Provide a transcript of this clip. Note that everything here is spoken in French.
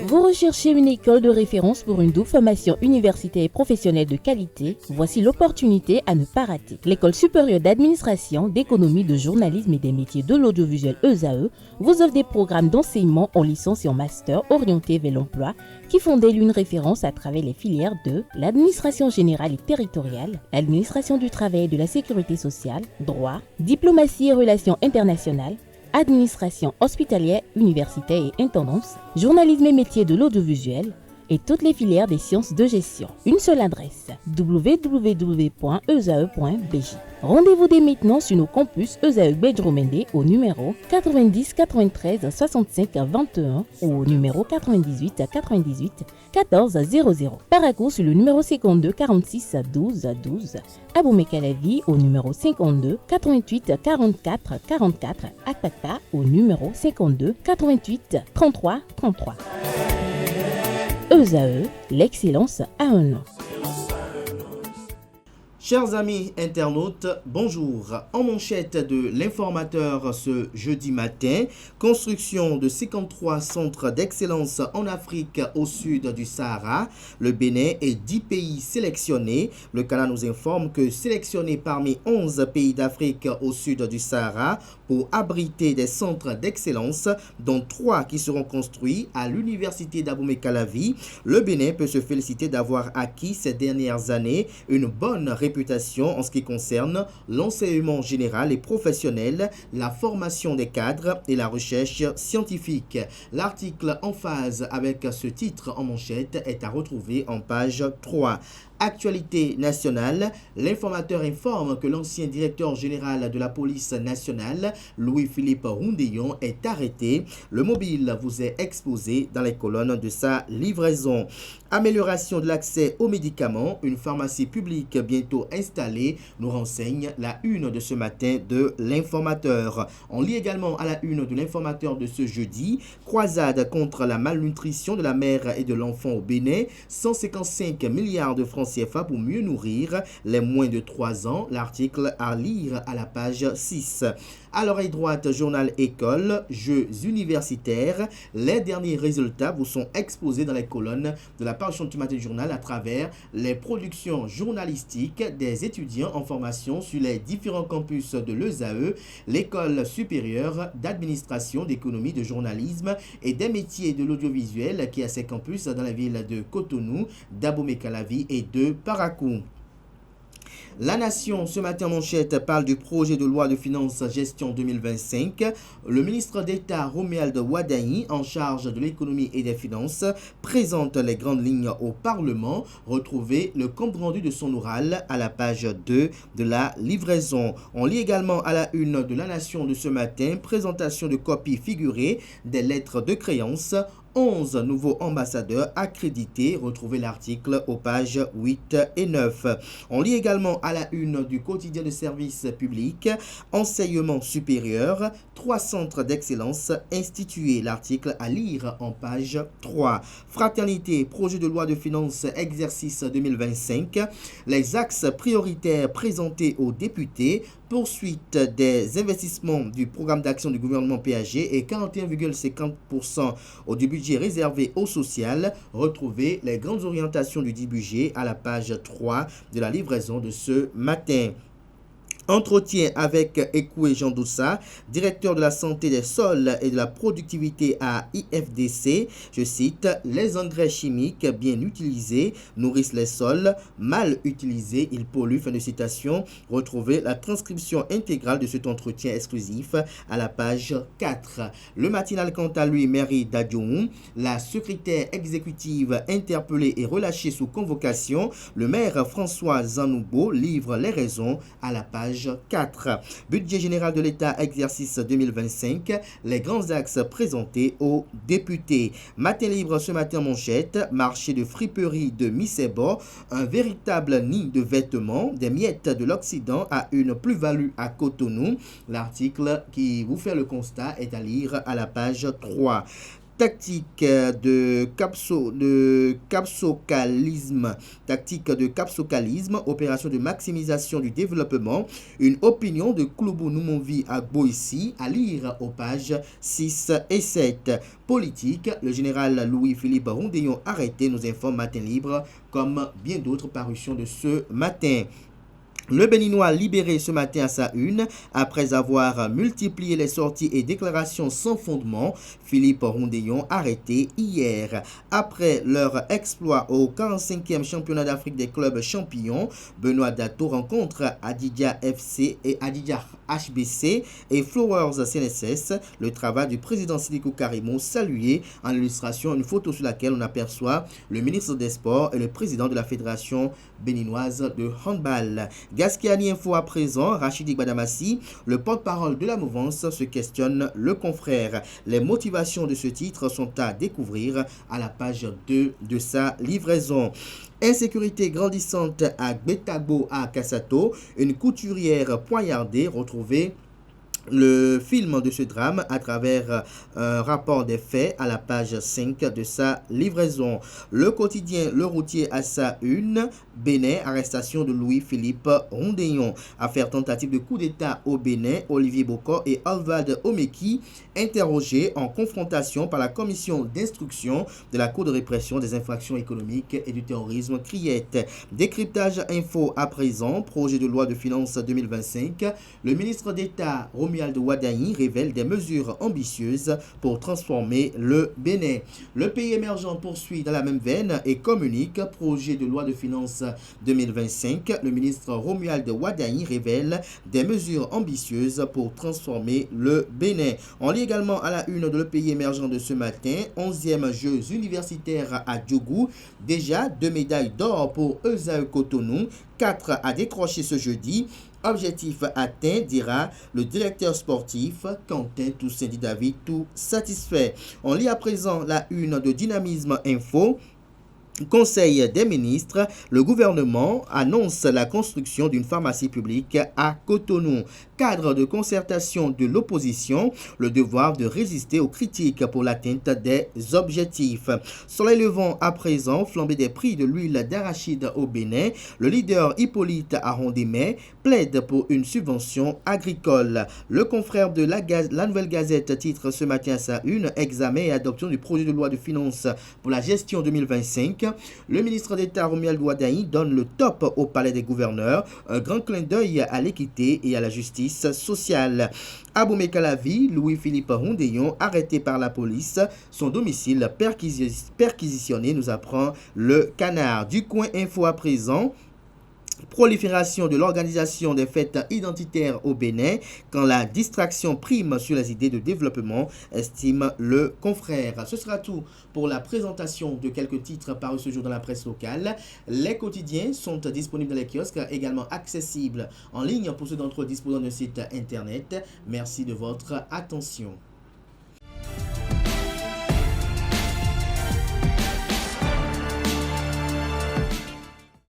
Vous recherchez une école de référence pour une double formation universitaire et professionnelle de qualité? Voici l'opportunité à ne pas rater. L'École supérieure d'administration, d'économie, de journalisme et des métiers de l'audiovisuel ESAE vous offre des programmes d'enseignement en licence et en master orientés vers l'emploi qui font d'elle une référence à travers les filières de l'administration générale et territoriale, l'administration du travail et de la sécurité sociale, droit, diplomatie et relations internationales, administration hospitalière, universitaire et intendance, journalisme et métiers de l'audiovisuel et toutes les filières des sciences de gestion. Une seule adresse, www.esae.bj. Rendez-vous dès maintenant sur nos campus ESAE Bedromende au numéro 90 93 65 21 ou au numéro 98 98 14 00. Paracourt sur le numéro 52 46 12 12. Abomey-Calavi au numéro 52 88 44 44. Akpaka au numéro 52 88 33 33. ESAE, l'excellence a un nom. Chers amis internautes, bonjour. En manchette de l'informateur ce jeudi matin, construction de 53 centres d'excellence en Afrique au sud du Sahara, le Bénin et 10 pays sélectionnés. Le Canada nous informe que sélectionnés parmi 11 pays d'Afrique au sud du Sahara pour abriter des centres d'excellence, dont 3 qui seront construits à l'université d'Abomey-Calavi, le Bénin peut se féliciter d'avoir acquis ces dernières années une bonne réputation en ce qui concerne l'enseignement général et professionnel, la formation des cadres et la recherche scientifique. L'article en phase avec ce titre en manchette est à retrouver en page 3. Actualité nationale, l'informateur informe que l'ancien directeur général de la police nationale, Louis-Philippe Roundéon, est arrêté. Le mobile vous est exposé dans les colonnes de sa livraison. Amélioration de l'accès aux médicaments, une pharmacie publique bientôt installée, nous renseigne la une de ce matin de l'informateur. On lit également à la une de l'informateur de ce jeudi, croisade contre la malnutrition de la mère et de l'enfant au Bénin, 155 milliards de francs CFA pour mieux nourrir les moins de 3 ans. L'article à lire à la page 6. À l'oreille droite, journal école, jeux universitaires. Les derniers résultats vous sont exposés dans les colonnes de la parution du matin du journal à travers les productions journalistiques des étudiants en formation sur les différents campus de l'ESAE, l'école supérieure d'administration, d'économie, de journalisme et des métiers de l'audiovisuel qui a ses campus dans la ville de Cotonou, d'Abomey-Calavi et de Paracourt. La Nation, ce matin en manchette, parle du projet de loi de finances gestion 2025. Le ministre d'État Romuald Wadaï, en charge de l'économie et des finances, présente les grandes lignes au Parlement. Retrouvez le compte rendu de son oral à la page 2 de la livraison. On lit également à la une de La Nation de ce matin, présentation de copies figurées des lettres de créance. 11 nouveaux ambassadeurs accrédités. Retrouvez l'article aux pages 8 et 9. On lit également à la une du quotidien de service public, enseignement supérieur, 3 centres d'excellence institués. L'article à lire en page 3. Fraternité, projet de loi de finances exercice 2025. Les axes prioritaires présentés aux députés. Poursuite des investissements du programme d'action du gouvernement PAG et 41,50% du budget réservé au social. Retrouvez les grandes orientations du dit budget à la page 3 de la livraison de ce matin. Entretien avec Ekoué Jean Doussa, directeur de la santé des sols et de la productivité à IFDC. Je cite, les engrais chimiques bien utilisés nourrissent les sols, mal utilisés, ils polluent. Fin de citation. Retrouvez la transcription intégrale de cet entretien exclusif à la page 4. Le matinal, quant à lui, mairie d'Adjoum, la secrétaire exécutive interpellée et relâchée sous convocation. Le maire François Zanoubo livre les raisons à la page 4. Budget général de l'État exercice 2025, les grands axes présentés aux députés. Matin libre ce matin manchette, marché de friperie de Missebo, un véritable nid de vêtements, des miettes de l'Occident à une plus-value à Cotonou. L'article qui vous fait le constat est à lire à la page 3. tactique de capsocalisme, opération de maximisation du développement, une opinion de Kloubou Noumonvi à Boissy, à lire aux pages 6 et 7. Politique, le général Louis-Philippe Rondéon arrêté, nous informe Matin Libre, comme bien d'autres parutions de ce matin. Le Béninois libéré ce matin à sa une, après avoir multiplié les sorties et déclarations sans fondement. Philippe Rondéon arrêté hier. Après leur exploit au 45e championnat d'Afrique des clubs champions, Benoît Dato rencontre Adidja FC et Adidja HBC et Flowers CNSS. Le travail du président Sidiko Karimo salué, en illustration une photo sur laquelle on aperçoit le ministre des Sports et le président de la Fédération béninoise de handball. Gaskiani Info à présent, Rachidi Badamassi, le porte-parole de la mouvance, se questionne le confrère. Les motivations de ce titre sont à découvrir à la page 2 de sa livraison. Insécurité grandissante à Betabo à Kassato, une couturière poignardée retrouvée. Le film de ce drame à travers un rapport des faits à la page 5 de sa livraison. Le quotidien Le Routier à sa une, Bénin, arrestation de Louis-Philippe Rondéon. Affaire tentative de coup d'État au Bénin, Olivier Bokor et Alvald Omeki, interrogés en confrontation par la commission d'instruction de la Cour de répression des infractions économiques et du terrorisme Criette. Décryptage info à présent, projet de loi de finances 2025. Le ministre d'État Romuald Wadaï révèle des mesures ambitieuses pour transformer le Bénin. Le pays émergent poursuit dans la même veine et communique projet de loi de finances 2025. Le ministre Romuald Wadaï révèle des mesures ambitieuses pour transformer le Bénin. On lit également à la une de Le Pays émergent de ce matin, 11e Jeux universitaires à Djougou. Déjà 2 médailles d'or pour Esaü Cotonou, 4 à décrocher ce jeudi. Objectif atteint, dira le directeur sportif Quentin Toussaint-David, tout satisfait. On lit à présent la une de Dynamisme Info. Conseil des ministres, le gouvernement annonce la construction d'une pharmacie publique à Cotonou. Cadre de concertation de l'opposition, le devoir de résister aux critiques pour l'atteinte des objectifs. Soleil levant à présent, flambée des prix de l'huile d'arachide au Bénin, le leader Hippolyte Arondimé plaide pour une subvention agricole. Le confrère de la Nouvelle Gazette titre ce matin à sa une, examen et adoption du projet de loi de finances pour la gestion 2025. Le ministre d'État Romuald Wadaï donne le top au palais des gouverneurs, un grand clin d'œil à l'équité et à la justice sociale. À Boumé-Calavi, Louis-Philippe Rondéon, arrêté par la police, son domicile perquisitionné, nous apprend le Canard. Du Coin Info à présent. Prolifération de l'organisation des fêtes identitaires au Bénin quand la distraction prime sur les idées de développement, estime le confrère. Ce sera tout pour la présentation de quelques titres parus ce jour dans la presse locale. Les quotidiens sont disponibles dans les kiosques, également accessibles en ligne pour ceux d'entre eux disposant d'un site internet. Merci de votre attention.